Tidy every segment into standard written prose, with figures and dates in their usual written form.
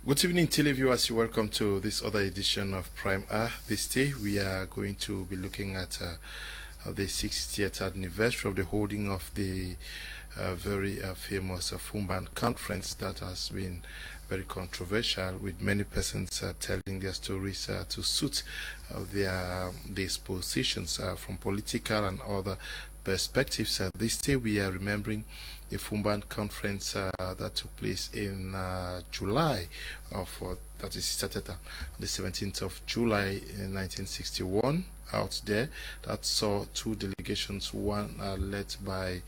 Good evening, televiewers. You're welcome to this other edition of Prime R. This day, we are going to be looking at the 60th anniversary of the holding of the very famous Foumban conference that has been very controversial, with many persons telling their stories to suit their positions from political and other perspectives. This day, we are remembering the Foumban conference that took place in July that is started on the 17th of July in 1961 out there. That saw two delegations, one led by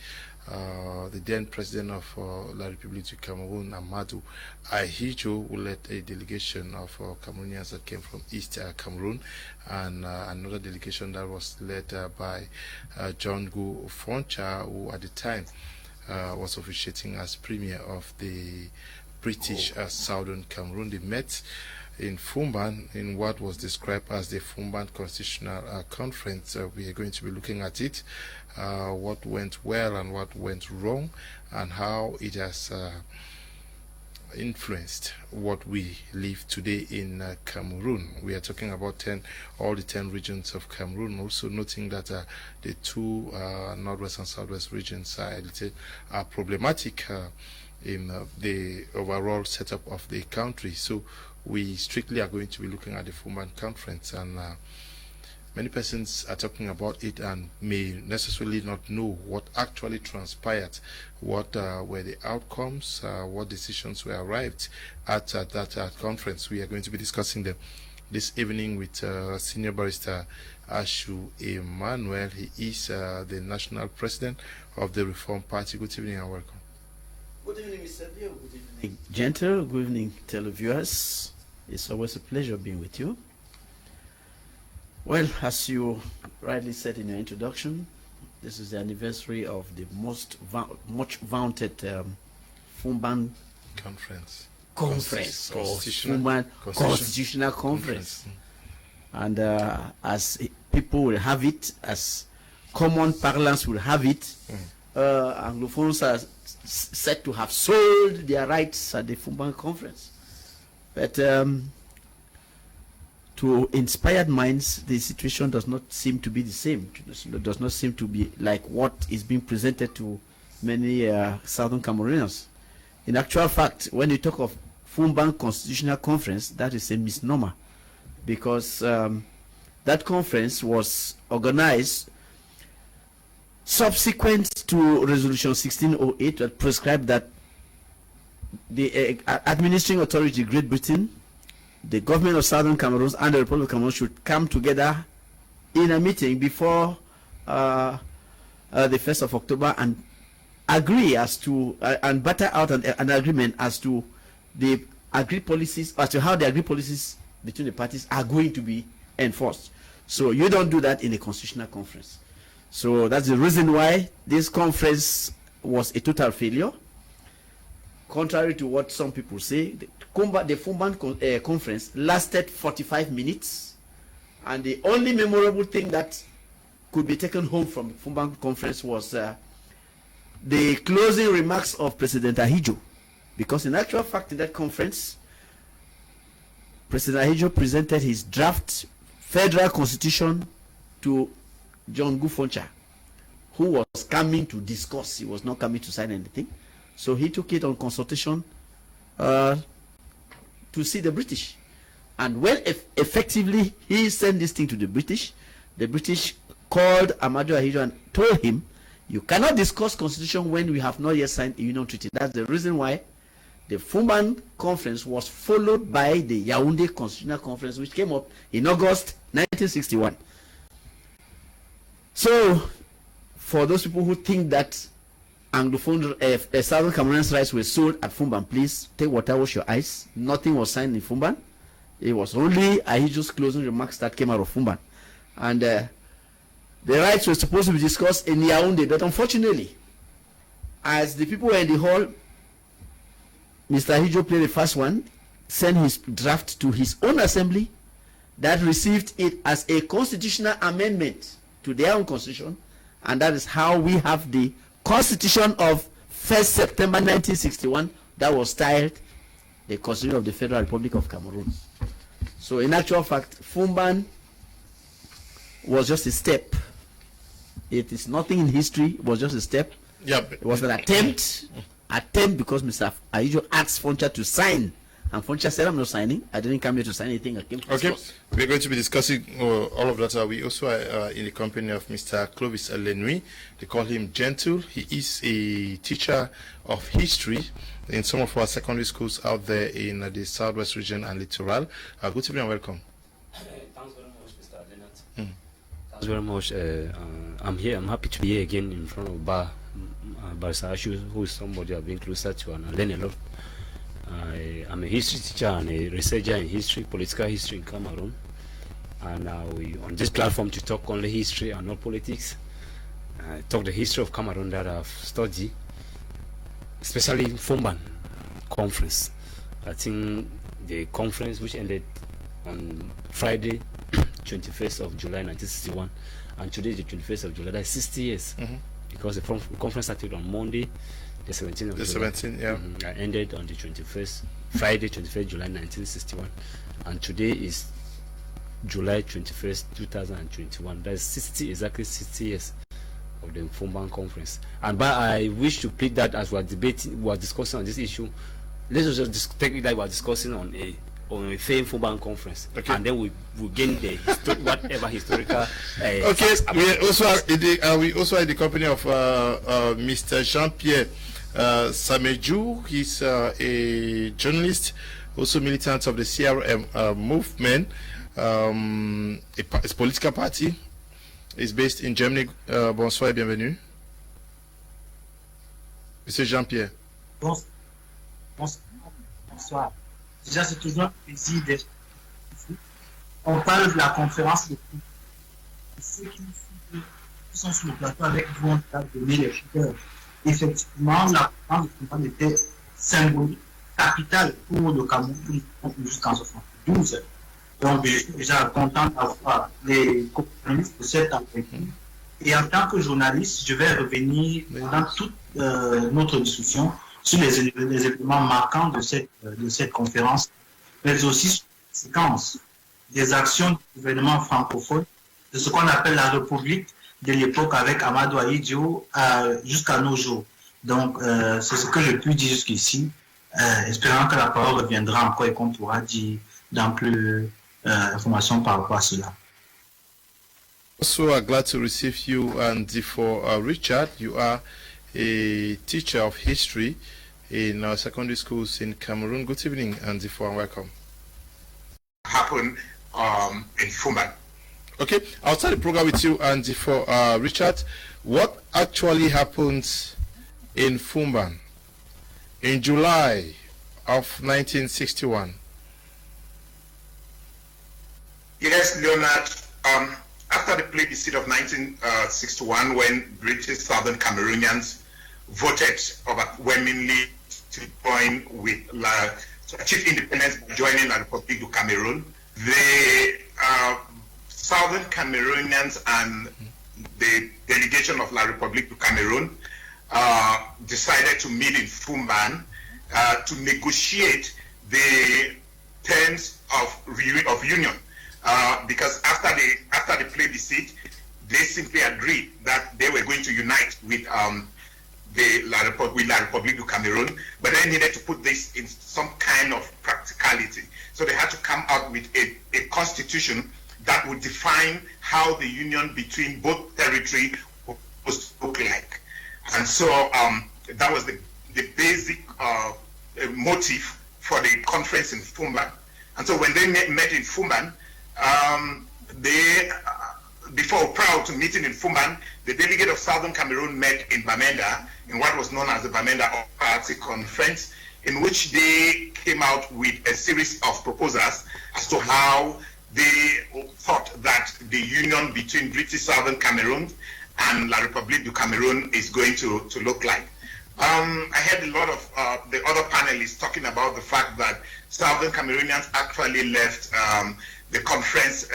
the then president of La République du Cameroun, Amadou Ahidjo, who led a delegation of Cameroonians that came from East Cameroon, and another delegation that was led by John Gu Foncha, who at the time was officiating as premier of the British Southern Cameroon. They met in Foumban in what was described as the Foumban Constitutional Conference. We are going to be looking at it, what went well and what went wrong, and how it has influenced what we live today in Cameroon. We are talking about all the 10 regions of Cameroon, also noting that the two northwest and southwest regions are problematic in the overall setup of the country. So we strictly are going to be looking at the Foumban conference, and many persons are talking about it and may necessarily not know what actually transpired, what were the outcomes, what decisions were arrived at that conference. We are going to be discussing them this evening with Senior Barrister Ashu Emmanuel. He is the National President of the Reform Party. Good evening and welcome. Good evening, Mr. Leo. Good evening, Gentle. Good evening, televiewers. It's always a pleasure being with you. Well, as you rightly said in your introduction, this is the anniversary of the much vaunted Foumban Conference, Foumban Constitutional Conference. And as people will have it, as common parlance will have it, Anglophones are said to have sold their rights at the Foumban Conference. But to inspired minds, the situation does not seem to be the same. It does not seem to be like what is being presented to many Southern Cameroonians. In actual fact, when you talk of Foumban Constitutional Conference, that is a misnomer, because that conference was organized subsequent to Resolution 1608 that prescribed that the administering authority, Great Britain, the government of Southern Cameroon and the Republic of Cameroon should come together in a meeting before the 1st of October and agree as to and batter out an agreement as to the agreed policies, as to how the agreed policies between the parties are going to be enforced. So you don't do that in a constitutional conference. So that's the reason why this conference was a total failure. Contrary to what some people say, the Foumban conference lasted 45 minutes, and the only memorable thing that could be taken home from the Foumban conference was the closing remarks of President Ahidjo. Because in actual fact, in that conference, President Ahidjo presented his draft federal constitution to John Gu Foncha, who was coming to discuss. He was not coming to sign anything. So he took it on consultation to see the British. And when effectively he sent this thing to the British called Amadou Ahidjo and told him, you cannot discuss constitution when we have not yet signed a union treaty. That's the reason why the Foumban conference was followed by the Yaoundé Constitutional Conference, which came up in August 1961. So, for those people who think that Anglophone Southern Cameroonians' rights were sold at Foumban, please take water, wash your eyes. Nothing was signed in Foumban. It was only Ahidjo's closing remarks that came out of Foumban. And the rights were supposed to be discussed in Yaoundé, but unfortunately, as the people were in the hall, Mr. Ahidjo played the first one, sent his draft to his own assembly, that received it as a constitutional amendment to their own constitution, and that is how we have the Constitution of 1st September 1961 that was styled the Constitution of the Federal Republic of Cameroon. So in actual fact, Foumban was just a step. It is nothing in history, it was just a step. Yeah, it was an attempt because Mr. Ayijo asked Foncha to sign. And Foncha said, I'm not signing. I didn't come here to sign anything. I came to discuss. We're going to be discussing all of that. We also are in the company of Mr. Clovis Elenui. They call him Gentle. He is a teacher of history in some of our secondary schools out there in the southwest region and littoral. Good evening and welcome. Thanks very much, Mr. Leonard. Thanks very much. I'm here. I'm happy to be here again in front of Barsa Ashu, who is somebody I've been closer to and I learn a lot. I'm a history teacher and a researcher in history, political history in Cameroon. And we on this platform to talk only history and not politics. Talk the history of Cameroon that I've studied, especially Foumban conference. I think the conference which ended on Friday, 21st of July 1961, and today is the 21st of July, that's 60 years. Because the conference started on Monday, the 17th of July. 17th, yeah. Ended on the 21st, Friday, 21st July 1961, and today is July 21st, 2021. That's exactly 60 years of the Foumban conference. And but I wish to pick that as we are discussing on this issue. Let's just take it that we are discussing on a famed Foumban conference, and then we gain the whatever historical. Okay, we also are in the company of Mr. Jean-Pierre Sameju. He's a journalist, also militant of the CRM movement. It's a political party. It's based in Germany. Bonsoir et bienvenue. Monsieur Jean-Pierre. Bonsoir. Déjà, c'est toujours un plaisir d'être ici. On parle de la conférence de ceux qui sont sur le plateau avec vous ont donné les chiffres. Effectivement, la conférence de Foumban était symbolique, capitale pour le Cameroun jusqu'en 1972. Donc, je suis déjà content d'avoir les co-journalistes de cette entreprise. Et en tant que journaliste, je vais revenir dans toute notre discussion sur les éléments marquants de cette conférence, mais aussi sur les séquences des actions du gouvernement francophone, de ce qu'on appelle la République de l'époque avec Amadou Ahidjo jusqu'à nos jours. Donc, c'est ce que je puis dire jusqu'ici, espérant que la parole reviendra encore et qu'on pourra dire d'amples informations par rapport à cela. So I'm glad to receive you, and for Richard, you are a teacher of history in our secondary schools in Cameroon. Good evening, and welcome. Happened in Foumban. Okay, I'll start the program with you, and Richard, what actually happened in Foumban in July of 1961? Yes, Leonard. After the plebiscite of 1961, when British Southern Cameroonians voted overwhelmingly to join to achieve independence by joining La République du Cameroun, the Southern Cameroonians and the delegation of La République du Cameroun decided to meet in Foumban to negotiate the terms of union. Because after the plebiscite, they simply agreed that they were going to unite with La République du Cameroun, but they needed to put this in some kind of practicality. So they had to come out with a constitution that would define how the union between both territories was to look like. And so that was the basic motive for the conference in Foumban. And so when they met in Foumban, prior to meeting in Foumban, the delegate of Southern Cameroon met in Bamenda, in what was known as the Bamenda Party Conference, in which they came out with a series of proposals as to how they thought that the union between British Southern Cameroon and La République du Cameroun is going to look like. I heard a lot of the other panelists talking about the fact that Southern Cameroonians actually left the conference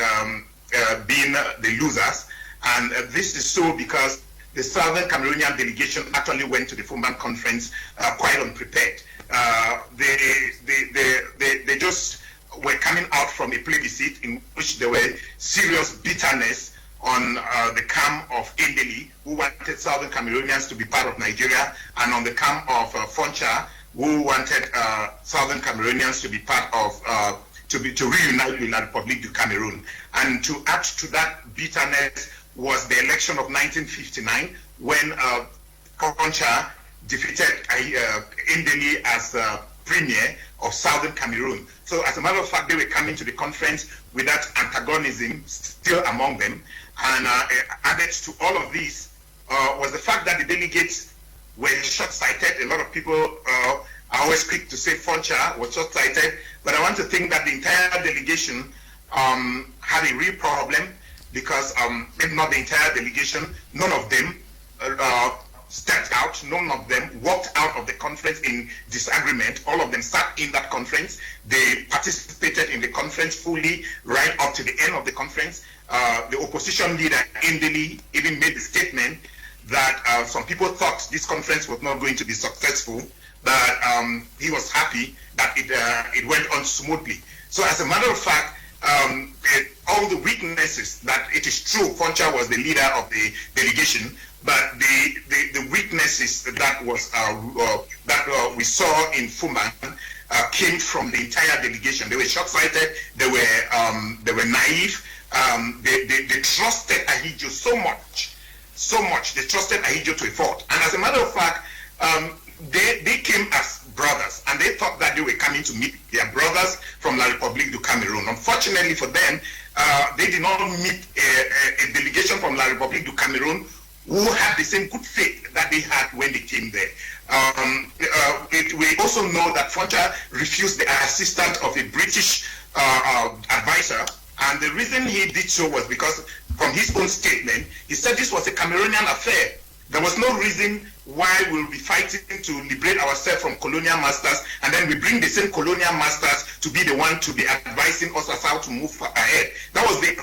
being the losers, and this is so because the Southern Cameroonian delegation actually went to the Foumban conference quite unprepared. They just were coming out from a plebiscite in which there were serious bitterness on the camp of Ndeli, who wanted Southern Cameroonians to be part of Nigeria, and on the camp of Foncha, who wanted Southern Cameroonians to be part of, to reunite with La République du Cameroun. And to add to that bitterness was the election of 1959, when Foncha defeated Ndeli as premier of Southern Cameroon. So as a matter of fact, they were coming to the conference with that antagonism still among them. And added to all of this was the fact that the delegates were short-sighted. A lot of people are always quick to say Foncha was short-sighted, but I want to think that the entire delegation had a real problem, because if not the entire delegation, none of them stepped out, none of them walked out of the conference in disagreement. All of them sat in that conference. They participated in the conference fully right up to the end of the conference. The opposition leader, Ndeli, even made the statement that some people thought this conference was not going to be successful, but he was happy that it went on smoothly. So as a matter of fact, all the weaknesses, that it is true Foncha was the leader of the delegation, but the weaknesses that was we saw in Foumban came from the entire delegation. They were short-sighted. They were naive. They trusted Ahidjo so much. They trusted Ahidjo to a fault. And as a matter of fact, they came as brothers, and they thought that they were coming to meet their brothers from La République du Cameroun. Unfortunately for them, they did not meet a delegation from La République du Cameroun who had the same good faith that they had when they came there. We also know that Foncha refused the assistance of a British advisor, and the reason he did so was because, from his own statement, he said this was a Cameroonian affair. There was no reason why we'll be fighting to liberate ourselves from colonial masters, and then we bring the same colonial masters to be the one to be advising us as how to move ahead. That was the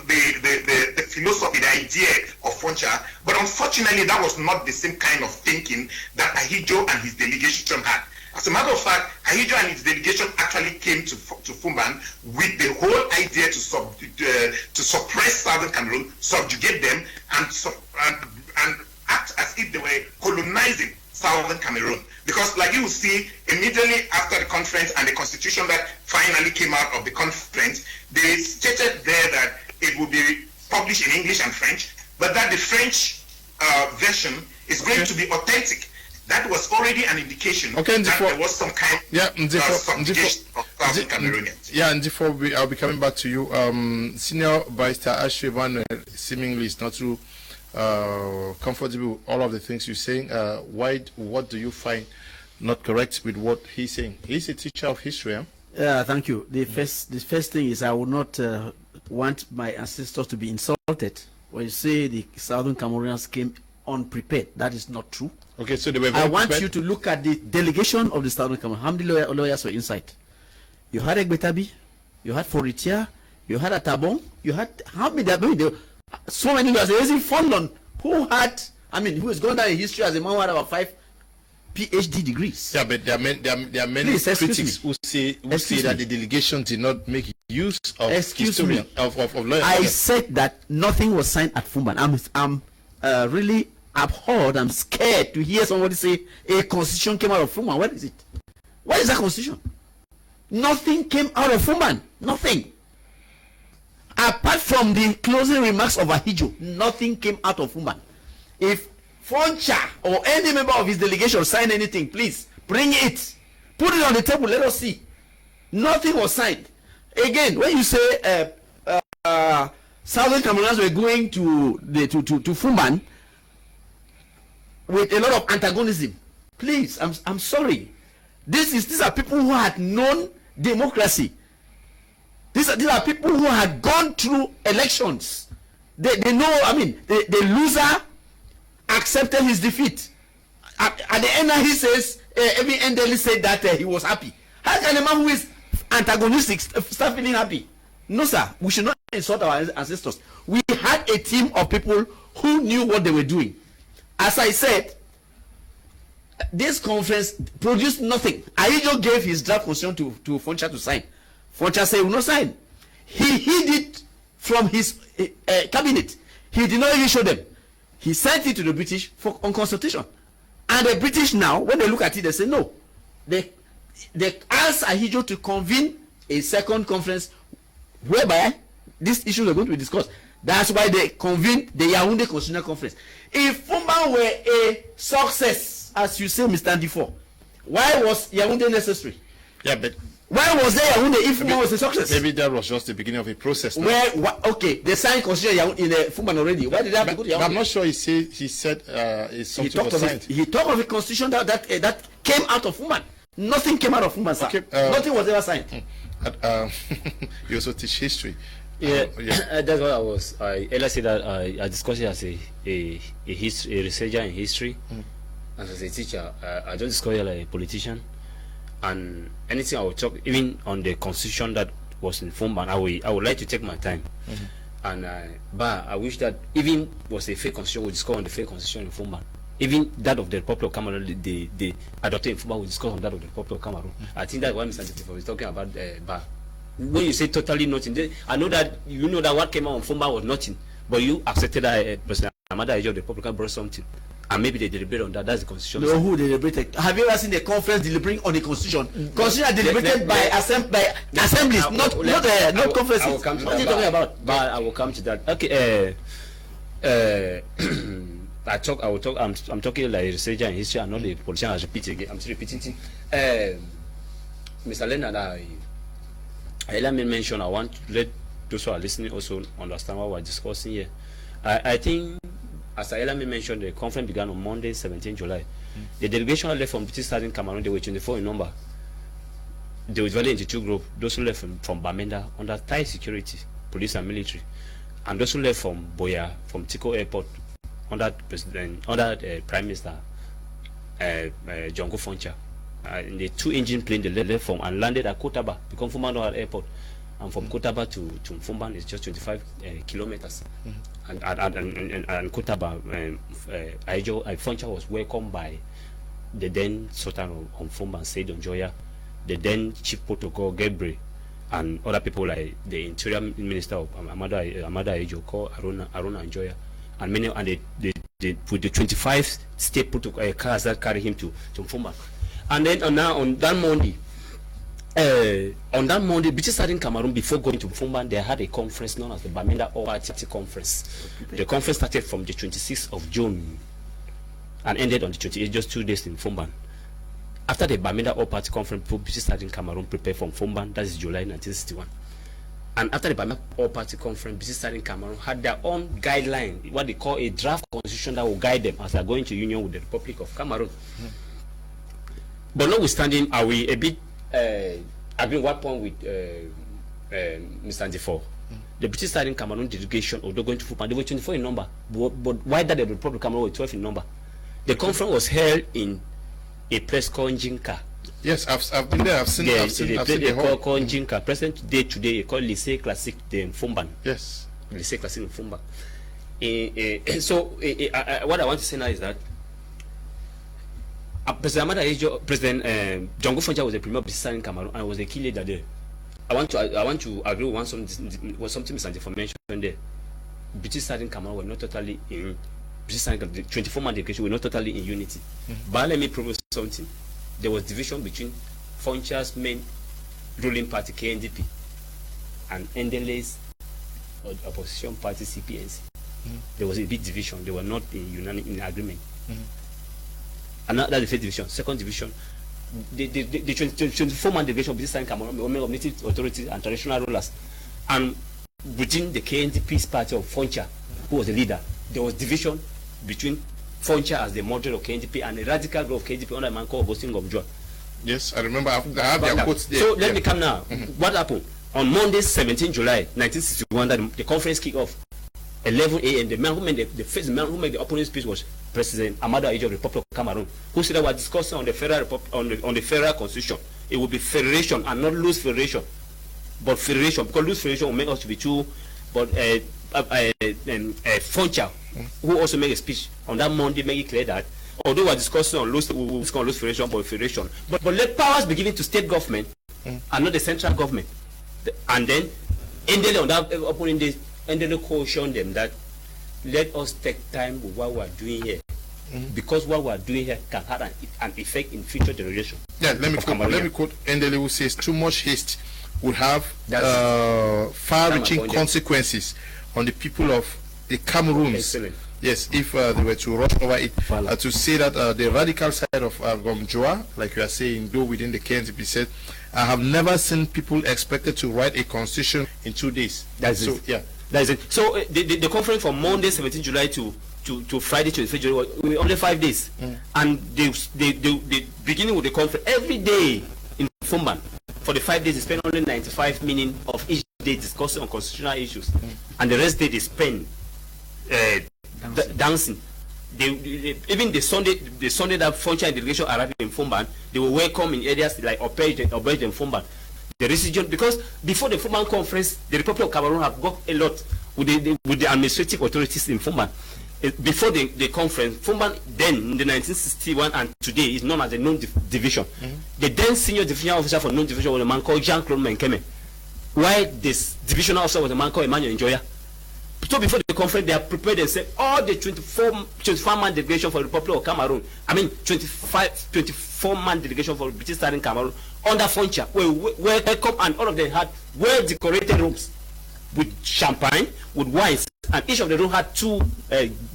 philosophy, the idea of Foncha. But unfortunately, that was not the same kind of thinking that Ahidjo and his delegation had. As a matter of fact, Ahidjo and his delegation actually came to Foumban with the whole idea to suppress Southern Cameroon, subjugate them, and act as if they were colonizing Southern Cameroon. Because like you will see, immediately after the conference and the constitution that finally came out of the conference, they stated there that it would be published in English and French, but that the French version is going to be authentic. That was already an indication that there was some kind of subjugation of Southern Cameroonians. Yeah, and therefore I'll be coming back to you. Senior Barrister Ashwevan seemingly is not too comfortable with all of the things you're saying. What do you find not correct with what he's saying? He's a teacher of history. Huh? Yeah, thank you. The first thing is I would not want my ancestors to be insulted. When you say the Southern Cameroonians came unprepared, that is not true. Okay, so they were I want you to look at the delegation of the Southern Cameroon. How many lawyers were inside? You had Egbetabi, you had Foritia, you had Atabon, you had how many? So many lawyers. There was in Foumban who has gone down in history as a man who had about 5 PhD degrees. Yeah, but there are many critics who say that the delegation did not make use of history of lawyers. I said that nothing was signed at Foumban. I'm really abhorred. I'm scared to hear somebody say a constitution came out of Foumban. Where is it? What is that constitution? Nothing came out of Foumban. Nothing. Apart from the closing remarks of Ahidjo, nothing came out of Foumban. If Foncha or any member of his delegation signed anything, please bring it. Put it on the table. Let us see. Nothing was signed. Again, when you say Southern Cameroonians were going to Foumban with a lot of antagonism, please, I'm sorry. These are people who had known democracy. These are people who had gone through elections. They know. The loser accepted his defeat. At the end, he says, Ndeli said that he was happy. How can a man who is antagonistic start feeling happy? No, sir. We should not insult our ancestors. We had a team of people who knew what they were doing. as I said, this conference produced nothing. Ahijo gave his draft constitution to Foncha to sign. Foncha said he will not sign. He hid it from his cabinet. He did not even show them. He sent it to the British on consultation. And the British now, when they look at it, they say no. They asked Ahijo to convene a second conference whereby these issues are going to be discussed. That's why they convened the Yaoundé Constitutional Conference. If Foumban were a success, as you say, Mr. Ndifo, why was Yaoundé necessary? Yeah, but why was there Yaoundé if Foumban was a success? Maybe that was just the beginning of a process. Okay, they signed constitution in Foumban already. Why did they have to go to Yaoundé? I'm not sure he said it's something was signed. He talked of a constitution that came out of Foumban. Nothing came out of Foumban, sir. Okay, nothing was ever signed. You also teach history. Yeah, that's what I earlier said that I discussed it as a researcher in history, and as a teacher, I don't discuss it like a politician. And anything I will talk, even on the constitution that was in Foumban, I would like to take my time. And but I wish that even was a fake constitution, we discuss on the fake constitution in Foumban. Even that of the Republic of Cameroon, they adopted in Foumban, we discuss on that of the Republic of Cameroon. I think that's why Mr. Ndifo is talking about Ba. When you say totally nothing, I know that you know that what came out on Foumban was nothing, but you accepted that President Amada Ahijo of the Republic brought something, and maybe they deliberate on that. That's the constitution. No, who deliberated? Have you ever seen the conference deliberating on the constitution? Constitution deliberated by assemblies, not conferences. I will come to that. What are you talking about? But I will come to that. Okay. I'm talking like a researcher in history and not a politician. I'm still repeating. Mr. Leonard, let me mention, I want to let those who are listening also understand what we're discussing here. I think, as I mentioned, the conference began on Monday, 17 July. The delegation left from British Southern Cameroon, they were 24 in number. They were divided into two groups. Those who left from Bamenda under tight security, police and military, and those who left from Boya, from Tiko Airport, under Prime Minister Django Foncha. In the two-engine plane they left from and landed at Kotaba, because Foumban Airport, and from Kotaba to Foumban is just 25 kilometers. And Kotaba, Foncha was welcomed by the then Sultan of Foumban, Said Onjoya, the then Chief Protocol Gabriel, and other people like the Interior Minister of Amada Ahijo called Aruna Onjoya, and many, and they put the 25 state protocol cars that carry him to Foumban. And then on that Monday, British Southern Cameroon, before going to Foumban, they had a conference known as the Bamenda All-Party Conference. The conference started from the 26th of June and ended on the 28th, just 2 days in Foumban. After the Bamenda All-Party Conference, British Southern Cameroon prepared from Foumban, that is July 1961. And after the Bamenda All-Party Conference, British Southern Cameroon had their own guideline, what they call a draft constitution that will guide them as they are going to union with the Republic of Cameroon. But notwithstanding, are we a bit agreeing one point with Mr. Ndifo? The British Southern Cameroon delegation, although going to Foumban, they were 24 in number. But why that the Republic of Cameroon were 12 in number? The conference was held in a place called Njinka. Yes, I've been there. I've seen the hall called Njinka. Present today, called Lycée Classique de Foumban. Yes. Lycée Classique de Foumban. What I want to say now is that President Amada Ahijo, President Django Foncha was the premier of British Southern Cameroon and was a key leader there. I want to agree with something Mr. Ndifo mentioned there. British Southern Cameroon were not totally in British Southern Cameroon, the 24-man delegation were not totally in unity. But let me prove something. There was division between Foncha's main ruling party KNDP and Ndele's opposition party CPNC. There was a big division. They were not in agreement. And that's the first division. Second division, the 24-man delegation of British Southern Cameroon, women of native authorities and traditional rulers, and within the KNDP's party of Foncha, who was the leader, there was division between Foncha as the model of KNDP and the radical group of KNDP under a man called Augustin Gomjoa. Yes, I remember. I have their quotes there. So let me come now. What happened? On Monday, 17 July 1961, that the conference kicked off. 11 a.m. The man who made the opening speech was President Amada Ahijo of the Republic of Cameroon, who said that we are discussing on the federal constitution. It will be federation and not loose federation, but federation, because loose federation will make us to be two. But Foncha who also made a speech on that Monday, making it clear that although we're discussing on loose federation, but let powers be given to state government and not the central government. And then Ndele on that opening day, Ndele cautioned them that let us take time with what we're doing here. Because what we're doing here can have an effect in future generations. Yeah, let me quote Ndele, who says too much haste would have far-reaching consequences on the people of the Cameroons. Excellent. Yes, if they were to rush over it, to say that the radical side of Gomjoa, like you are saying, though within the KNTP said, I have never seen people expected to write a constitution in 2 days. That's so, it. Yeah. That's it. So the conference from Monday, 17 July to Friday, 23 July, was only 5 days. And they beginning with the conference every day in Foumban. For the 5 days, they spend only 95 minutes of each day discussing on constitutional issues. And the rest day they spend dancing. Even the Sunday that Frontier delegation arrived in Foumban, they were welcome in areas like Obej and Foumban. The region, because before the Foumban conference, the Republic of Cameroon have got a lot with the administrative authorities in Foumban. Before the conference, Foumban then in the 1961 and today is known as the non-division. The then senior division officer for non-division was a man called Jean-Claude Kmer, while this divisional officer was a man called Emmanuel Njoya. So before the conference, they have prepared and said all the 24-man delegation for the Republic of Cameroon, 24-man delegation for British Southern Cameroon under Frontier were welcome, and all of them had well-decorated rooms with champagne, with wines, and each of the rooms had 2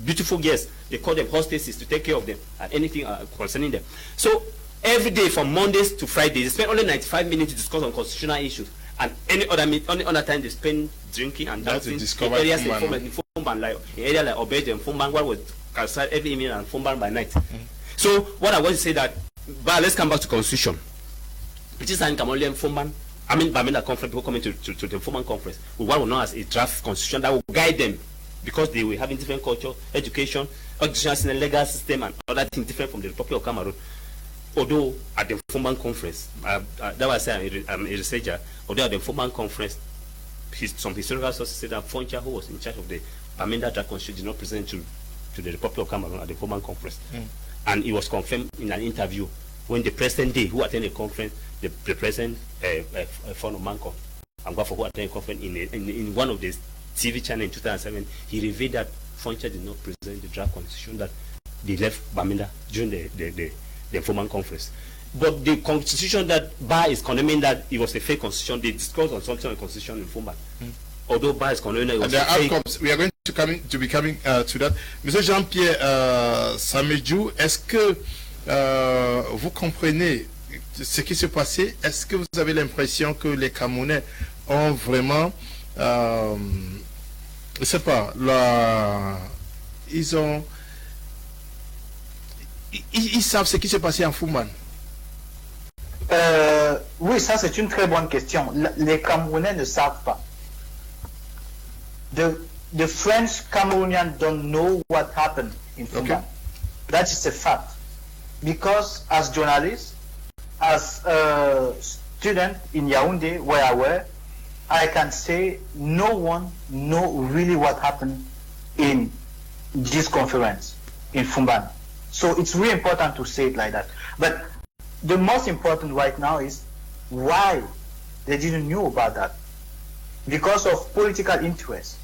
beautiful guests. They called them hostesses to take care of them and anything concerning them. So every day from Mondays to Fridays, they spend only 95 minutes to discuss on constitutional issues. And any other time they spend drinking and dancing in areas in Foumban, like in areas like Obej and Foumban, what was outside every evening and Foumban by night. So what I want to say that, but let's come back to constitution. British and Cameroon Foumban, Bamenda conference, people coming to the Foumban conference with what we know as a draft constitution that will guide them, because they were having different culture, education, legal system, and other things different from the Republic of Cameroon. Although at the Foumban conference, that was I'm a researcher, although at the Foumban conference, some historical sources say that Frontier, who was in charge of the Bamenda draft constitution, did not present to the Republic of Cameroon at the Foumban conference. And it was confirmed in an interview when the president who attended the conference, the president, Fono Manko, Anglophone, who attended the conference in one of the TV channels in 2007, he revealed that Frontier did not present the draft constitution that they left Bamenda during the Foumban conference. But the constitution that Ba is condemning that it was a fake constitution, they discussed on something on the constitution in Foumban. Although Ba is condemning it was the fake. outcomes, we are going to be coming to that. Monsieur Jean-Pierre Samedjou, est-ce que vous comprenez ce qui s'est passé? Est-ce que vous avez l'impression que les Camerounais ont vraiment, je sais pas, ils savent ce qui s'est passé en Foumban? Oui, ça c'est une très bonne question. Les Camerounais ne savent pas. The French Cameroonians don't know what happened in Foumban. Okay. That is a fact. Because as journalists, as a student in Yaoundé, where I were, I can say no one know really what happened in this conference in Foumban. So it's really important to say it like that. But the most important right now is why they didn't know about that. Because of political interest.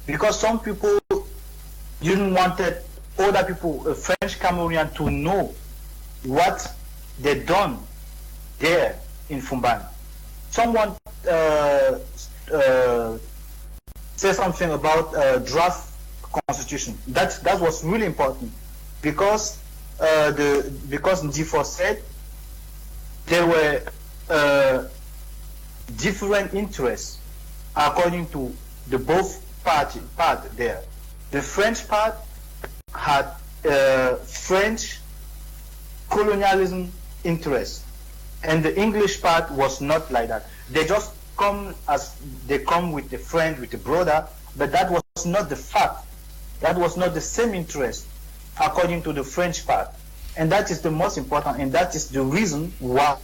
Because some people didn't want other people, French Cameroonian, to know what they done there in Foumban. Someone said something about draft constitution. That was really important. Because Ndifo said there were different interests according to the both part there. The French part had French colonialism interest, and the English part was not like that. They just come with the friend, with the brother, but that was not the fact. That was not the same interest according to the French part. And that is the most important, and that is the reason why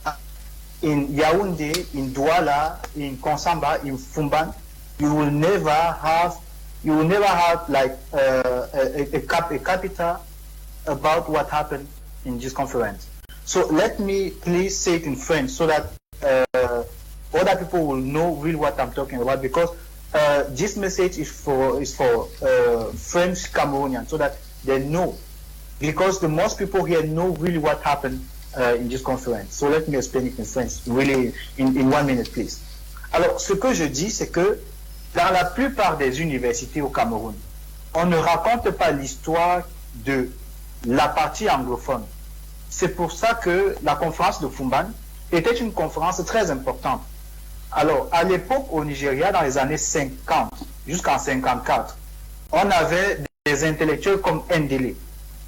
in Yaoundé, in Douala, in Konsamba, in Foumban, you will never have you will never have like a capita about what happened in this conference. So let me please say it in French so that other people will know really what I'm talking about, because this message is for French Cameroonians, so that they know, because the most people here know really what happened in this conference. So let me explain it in French, really in 1 minute, please. Alors, ce que je dis, c'est que dans la plupart des universités au Cameroun, on ne raconte pas l'histoire de la partie anglophone. C'est pour ça que la conférence de Foumban était une conférence très importante. Alors, à l'époque, au Nigeria, dans les années 50, jusqu'en 54, on avait des intellectuels comme Ndele.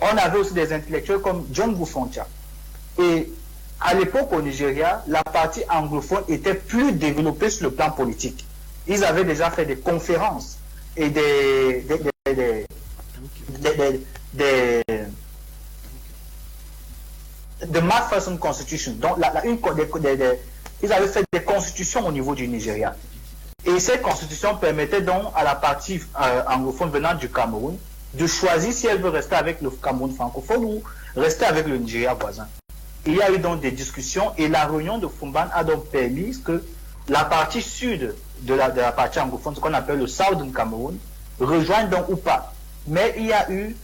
On avait aussi des intellectuels comme John Bufoncha. Et à l'époque, au Nigeria, la partie anglophone était plus développée sur le plan politique. Ils avaient déjà fait des conférences et des Macpherson Constitution. Donc, ils avaient fait des constitutions au niveau du Nigeria. Et ces constitutions permettaient donc à la partie anglophone venant du Cameroun de choisir si elle veut rester avec le Cameroun francophone ou rester avec le Nigeria voisin. Il y a eu donc des discussions et la réunion de Foumban a donc permis que la partie sud de la partie anglophone, ce qu'on appelle le Southern Cameroun, rejoigne donc ou pas. Mais il y a eu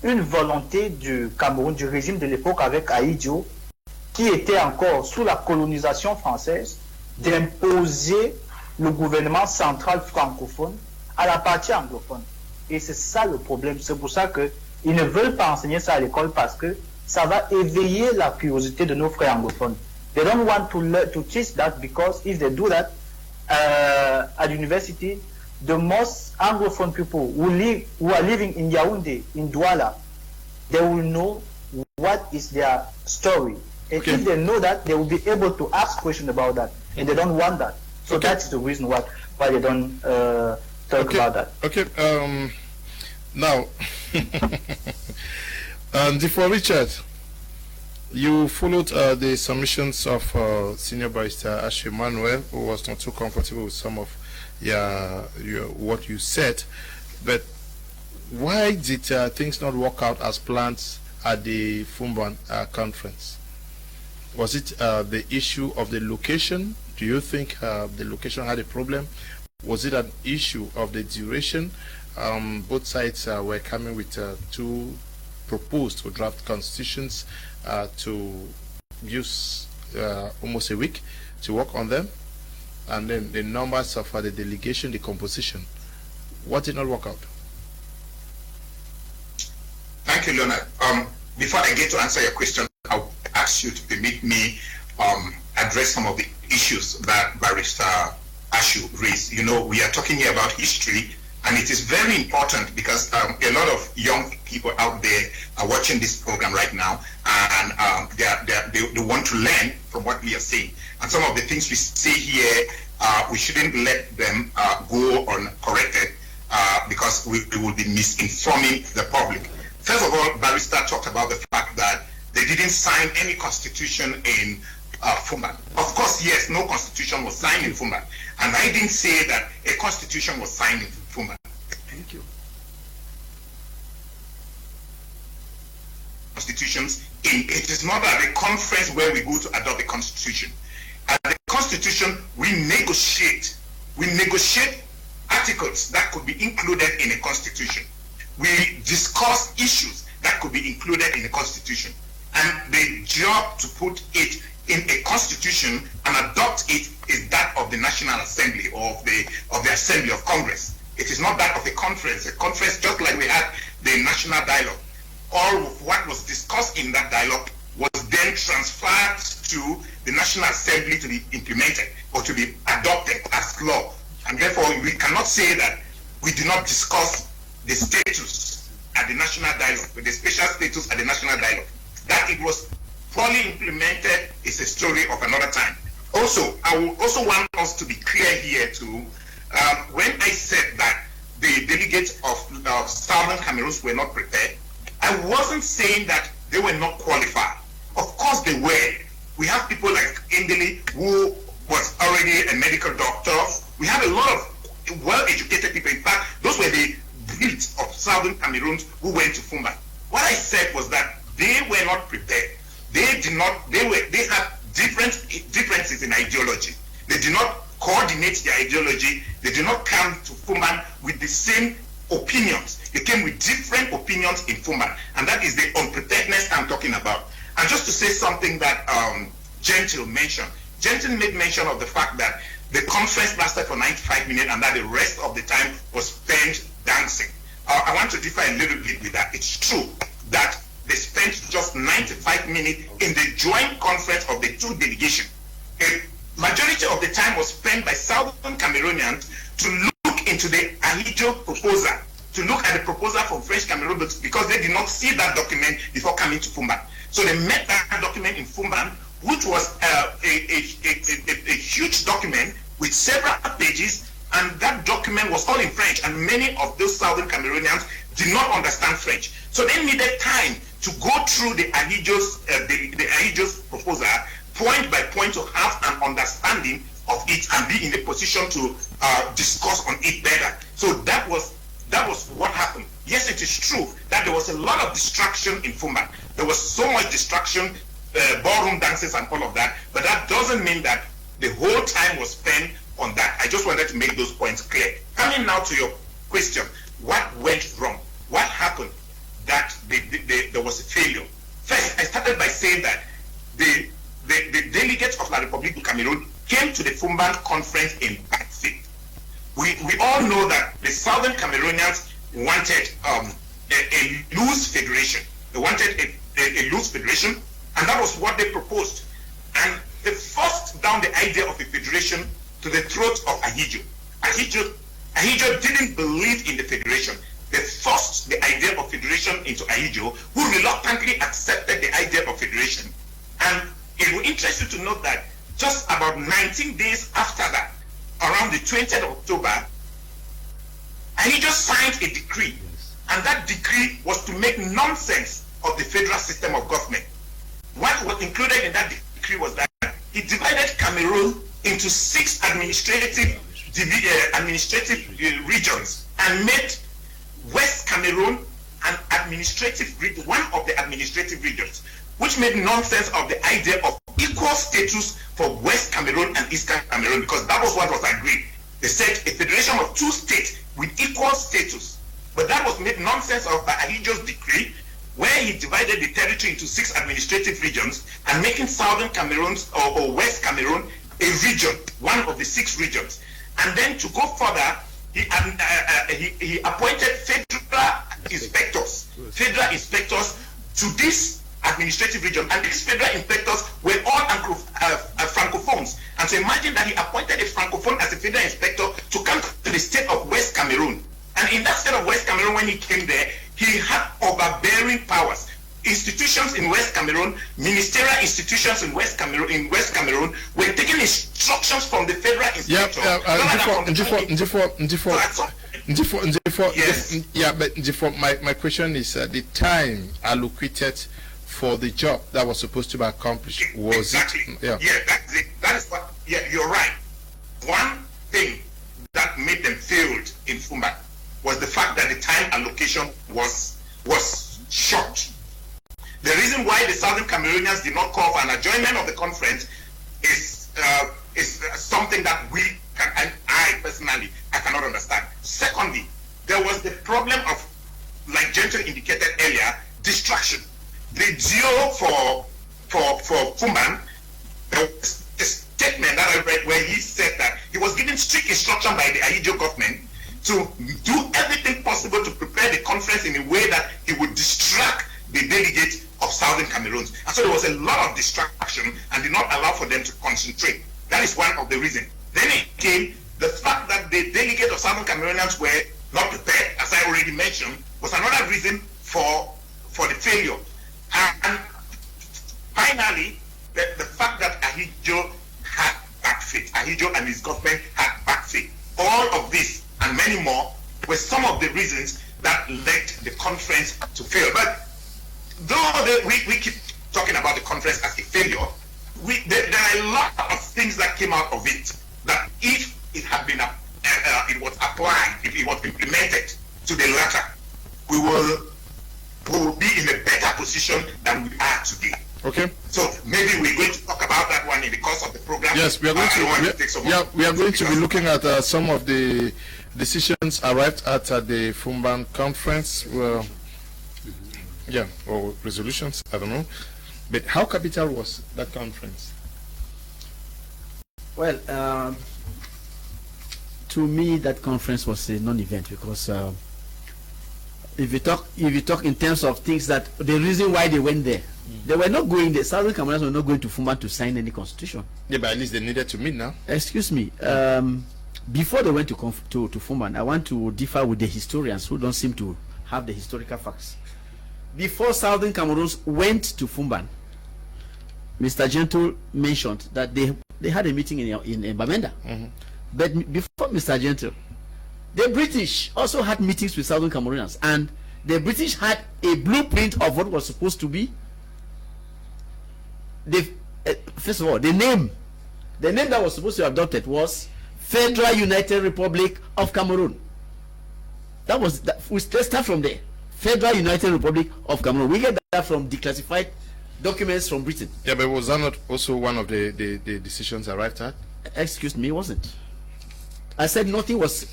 une volonté du Cameroun, du régime de l'époque avec Ahidjo, qui était encore sous la colonisation française, d'imposer le gouvernement central francophone à la partie anglophone. Et c'est ça le problème. C'est pour ça qu'ils ne veulent pas enseigner ça à l'école, parce que ça va éveiller la curiosité de nos frères anglophones. They don't want to teach that, because if they do that at university, the most Anglophone people who are living in Yaoundé, in Douala, they will know what is their story. And if they know that, they will be able to ask questions about that. And they don't want that. So that's the reason why they don't talk about that. Okay. Now, before Richard, you followed the submissions of Senior Barrister Ashe Manuel, who was not too comfortable with some of what you said. But why did things not work out as planned at the Foumban conference? Was it the issue of the location? Do you think the location had a problem? Was it an issue of the duration? Both sides were coming with two proposed or draft constitutions to use almost a week to work on them, and then the numbers of the delegation, the composition. What did not work out? Thank you, Leonard. Before I get to answer your question, I'll ask you to permit me address some of the issues that Barrister Ashu raised. You know, we are talking here about history, and it is very important because a lot of young people out there are watching this program right now, and they want to learn from what we are saying. And some of the things we say here, we shouldn't let them go uncorrected because we will be misinforming the public. First of all, Barrister talked about the fact that they didn't sign any constitution in Foumban. Of course, yes, no constitution was signed in Foumban. And I didn't say that a constitution was signed in Foumban. Thank you. Constitutions, it is not at a conference where we go to adopt a constitution. At the constitution, we negotiate articles that could be included in a constitution. We discuss issues that could be included in a constitution. And the job to put it in a constitution and adopt it is that of the National Assembly or of the Assembly of Congress. It is not that of a conference. A conference, just like we had the national dialogue, all of what was discussed in that dialogue was then transferred to the National Assembly to be implemented or to be adopted as law. And therefore, we cannot say that we did not discuss the status at the national dialogue, the special status at the national dialogue. That it was fully implemented is a story of another time. Also, I would also want us to be clear here too. When I said that the delegates of Southern Cameroon were not prepared, I wasn't saying that they were not qualified. Of course they were. We have people like Ndele, who was already a medical doctor. We have a lot of well-educated people. In fact, those were the elite of southern Cameroon who went to Foumban. What I said was that they were not prepared. They had differences in ideology. They did not coordinate their ideology. They did not come to Foumban with the same opinions. They came with different opinions in Foumban, and that is the unpreparedness I'm talking about. And just to say something that Gentle mentioned, Gentle made mention of the fact that the conference lasted for 95 minutes and that the rest of the time was spent dancing. I want to differ a little bit with that. It's true that they spent just 95 minutes in the joint conference of the two delegations. A majority of the time was spent by Southern Cameroonians to look into the Ahidjo proposal, to look at the proposal from French Cameroon, because they did not see that document before coming to Foumban. So they met that document in Foumban, which was a huge document with several pages, and that document was all in French, and many of those Southern Cameroonians did not understand French. So they needed time to go through the Ahidjo's proposal point by point to have an understanding of it and be in a position to discuss on it better. So that was what happened. Yes, it is true that there was a lot of distraction in Foumban. There was so much distraction, ballroom dances and all of that, but that doesn't mean that the whole time was spent on that. I just wanted to make those points clear. Coming now to your question, what went wrong? What happened that there was a failure? First, I started by saying that the delegates of La République du Cameroun came to the Foumban conference in bad faith. We all know that the Southern Cameroonians wanted a loose federation. They wanted a loose federation, and that was what they proposed. And they forced down the idea of a federation to the throat of Ahidjo. Ahidjo didn't believe in the federation. They forced the idea of federation into Ahidjo, who reluctantly accepted the idea of federation. And it will interest you to note that just about 19 days after that, around the 20th of October, Ahidjo signed a decree, and that decree was to make nonsense of the federal system of government. What was included in that decree was that he divided Cameroon into 6 administrative regions and made West Cameroon an administrative region, one of the administrative regions, which made nonsense of the idea of equal status for West Cameroon and Eastern Cameroon, because that was what was agreed. They said a federation of 2 states with equal status. But that was made nonsense of by Ahidjo's decree, where he divided the territory into 6 administrative regions and making Southern Cameroon or West Cameroon a region, one of the 6 regions. And then to go further, he appointed federal inspectors to this administrative region, and these federal inspectors were all francophones. And so imagine that he appointed a francophone as a federal inspector to come to the state of West Cameroon. And in that state of West Cameroon, when he came there, he had overbearing powers. Institutions in West Cameroon, ministerial institutions in West Cameroon were taking instructions from the federal inspector. But my question is the time allocated for the job that was supposed to be accomplished was exactly. Yeah, that's it. That is what. Yeah, you're right. One thing that made them failed in Foumban was the fact that the time allocation was short. The reason why the Southern Cameroonians did not call for an adjournment of the conference is something that I personally cannot understand. Secondly, there was the problem of, like Gentle indicated earlier, distraction. The deal for Foumban, there was a statement that I read where he said that he was given strict instruction by the Ahidjo government to do everything possible to prepare the conference in a way that he would distract the delegates of Southern Cameroon. And so there was a lot of distraction and did not allow for them to concentrate. That is one of the reasons. Then it came the fact that the delegates of Southern Cameroonians were not prepared, as I already mentioned, was another reason for the failure. And finally, the fact that Ahidjo had bad faith, Ahidjo and his government had bad faith. All of this and many more were some of the reasons that led the conference to fail. But though we keep talking about the conference as a failure, there are a lot of things that came out of it that if it had been it was applied, if it was implemented to the latter, we will be in a better position than we are today. Okay. So maybe we're going to talk about that one in the course of the program. Yes, we are going we are going to be looking at some of the decisions arrived at the Foumban conference. Well, yeah, or resolutions, I don't know. But how capital was that conference? Well, to me, that conference was a non-event because if you talk in terms of things that the reason why they went there, they were not going there. Southern Cameroonians were not going to Foumban to sign any constitution. Yeah, but at least they needed to meet now. Excuse me. Before they went to Foumban, I want to differ with the historians who don't seem to have the historical facts. Before Southern Cameroons went to Foumban, Mr. Gentle mentioned that they had a meeting in Bamenda. But before Mr. Gentle, the British also had meetings with Southern Cameroonians, and the British had a blueprint of what was supposed to be. First of all, the name that was supposed to be adopted was Federal United Republic of Cameroon. That was let's start from there. Federal United Republic of Cameroon. We get that from declassified documents from Britain. Yeah, but was that not also one of the decisions arrived at? Excuse me, it wasn't. I said nothing was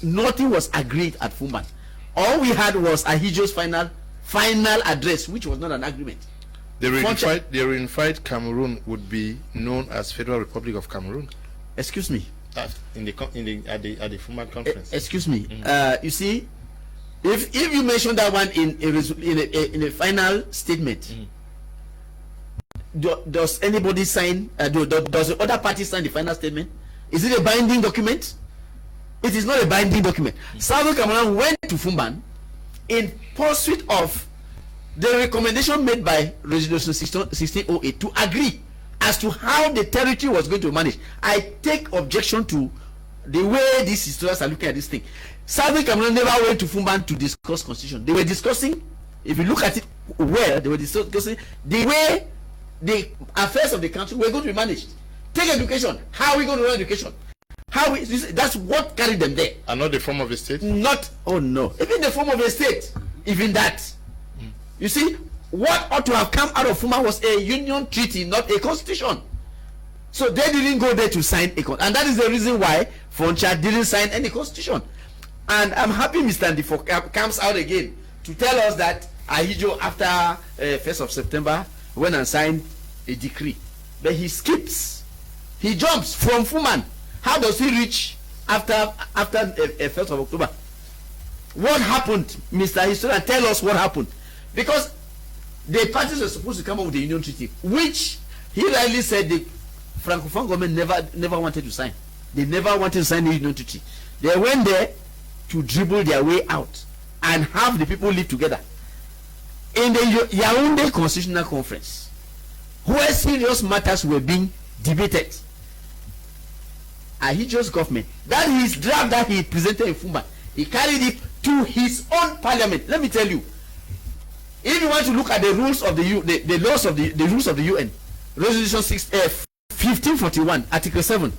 agreed at Foumban. All we had was Ahidjo's final address, which was not an agreement. The reunified Cameroon would be known as Federal Republic of Cameroon. Excuse me. At the Foumban conference. Excuse me. You see, if you mention that one in a final statement, does anybody sign? Does the other party sign the final statement? Is it a binding document? It is not a binding document. Southern Cameroon went to Foumban in pursuit of the recommendation made by Resolution 1608 to agree as to how the territory was going to manage. I take objection to the way these historians are looking at this thing. Southern Cameroon never went to Foumban to discuss constitution. They were discussing, if you look at it well, they were discussing the way the affairs of the country were going to be managed. Take education. How are we going to run education? That's what carried them there. And not the form of a state? Not, oh no. Even the form of a state, even that. You see, what ought to have come out of Foumban was a union treaty, not a constitution. So they didn't go there to sign a constitution. And that is the reason why Foncha didn't sign any constitution. And I'm happy Mr. Ndifo comes out again to tell us that Ahidjo, after 1st of September, went and signed a decree. But he skips. He jumps from Foumban. How does he reach after 1st of October? What happened, Mr. Historian? Tell us what happened. Because the parties were supposed to come up with the union treaty, which he rightly said the Francophone government never wanted to sign. They never wanted to sign the union treaty. They went there to dribble their way out and have the people live together. In the Yaoundé Constitutional Conference, where serious matters were being debated, Ahidjo's government, that his draft that he presented in Foumban, he carried it to his own parliament. Let me tell you, if you want to look at the rules of the laws of the rules of the UN, Resolution 1541, Article 7,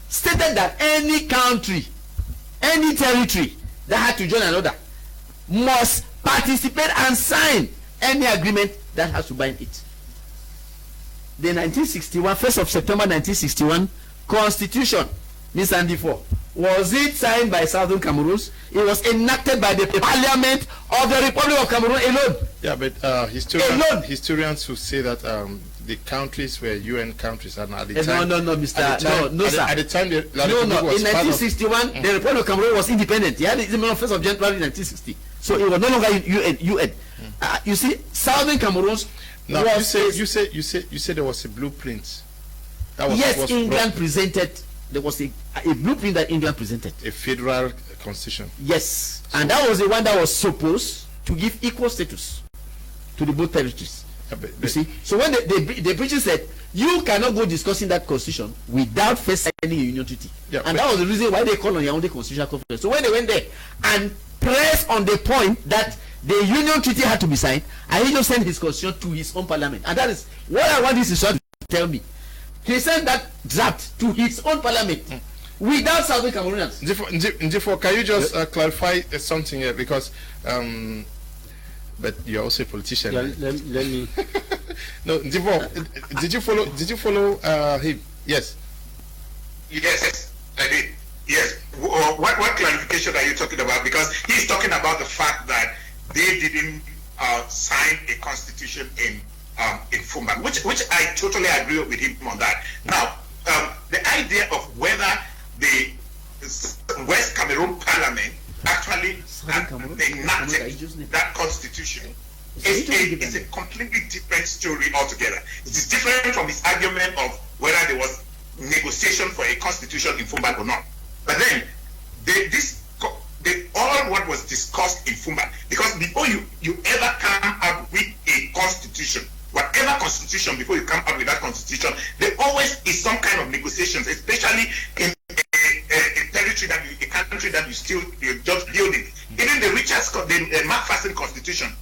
stated that any country, any territory that had to join another must participate and sign any agreement that has to bind it. The 1961, 1st of September 1961 Constitution, Mr. Ndifo, was it signed by Southern Cameroons? It was enacted by the Parliament of the Republic of Cameroon alone. Yeah, but historians who say that the countries were UN countries, and at the time, no, Mr. No, sir. At the time, in 1961, the Republic of Cameroon was independent. It had its independence on 1st of January 1960. So it was no longer UN. You see, Southern Cameroons. Now you say there was a blueprint. Yes, England presented. There was a blueprint that England presented. A federal constitution. Yes, so, and that was the one that was supposed to give equal status to the both territories. You see, so when the British said you cannot go discussing that constitution without first signing a union treaty, and that was the reason why they called on Yaoundé Constitutional Conference. So when they went there and pressed on the point that the union treaty had to be signed, Ahidjo sent his constitution to his own parliament, and that is what I want this to tell me. He sent that draft to his own parliament. without Southern Cameroonians. Therefore, can you just clarify something here? Because, but you're also a politician. Yeah, let me. No, therefore, did you follow him? Yes. Yes, I did. Yes. What clarification are you talking about? Because he's talking about the fact that they didn't sign a constitution in Foumban, which I totally agree with him on that. Now, the idea of whether the West Cameroon Parliament actually enacted that constitution is a completely different story altogether. It is different from his argument of whether there was negotiation for a constitution in Foumban or not. But then, all what was discussed in Foumban, because before you ever come up with a constitution, whatever constitution, before you come up with that constitution, there always is some kind of negotiations, especially in a territory a country that you're just building. Even the richest, the McPherson Constitution,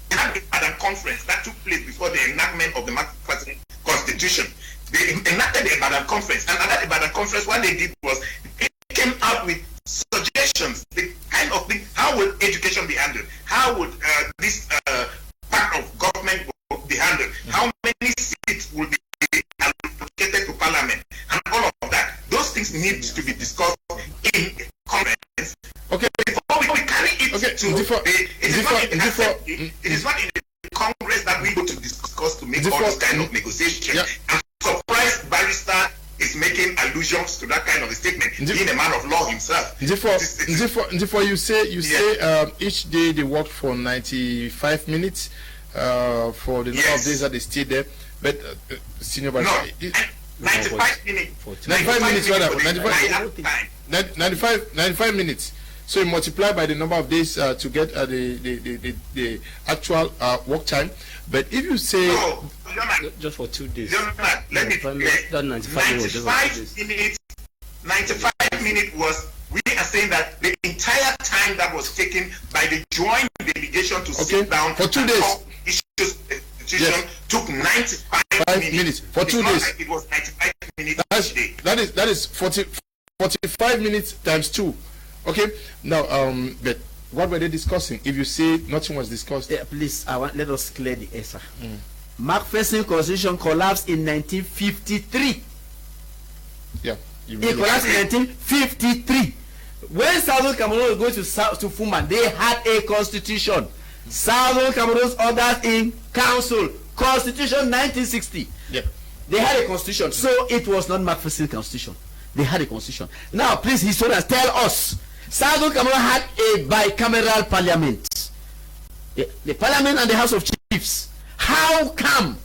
they had the Ibadan Conference that took place before the enactment of the McPherson Constitution. They enacted the Ibadan Conference, and at that Ibadan Conference, what they did was they came up with suggestions, the kind of thing, how will education be handled? How would this part of government be handled? How many seats will be allocated to Parliament? And all of that. Those things need to be discussed in conference. Okay. Before we carry it to it is not in the Congress that we go to discuss to make all this kind of negotiation. Yeah. I'm surprised Barrister is making allusions to that kind of a statement, being a man of law himself. Therefore, you say each day they worked for 95 minutes for the number of days that they stayed there. But Senior Barrister, 95 minutes. 95 minutes, rather. 95 minutes. So you multiply by the number of days to get the actual work time. But if you say just for 2 days, let me that 95 minutes was, we are saying that the entire time that was taken by the joint delegation to sit down for 2 days issues took 95 minutes for 2 days. It was 95 minutes. That is 45 minutes times 2. Okay. Now, but what were they discussing? If you say nothing was discussed, please, let us clear the air, sir. McPherson Constitution collapsed in 1953. Yeah, it collapsed in 1953. When Southern Cameroon was going to Foumban, they had a constitution. Southern Cameroon's orders in council, Constitution 1960. Yeah, they had a constitution, so it was not McPherson Constitution. They had a constitution. Now, please, historians, tell us. Southern Cameroon had a bicameral parliament, the parliament and the House of Chiefs. How come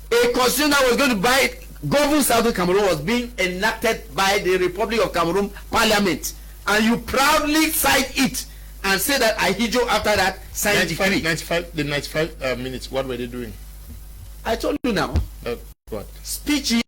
a constitution that was going to govern Southern Cameroon was being enacted by the Republic of Cameroon Parliament, and you proudly cite it and say that Ahijo after that signed decree? 95 minutes. What were they doing? I told you now. What? Speeches.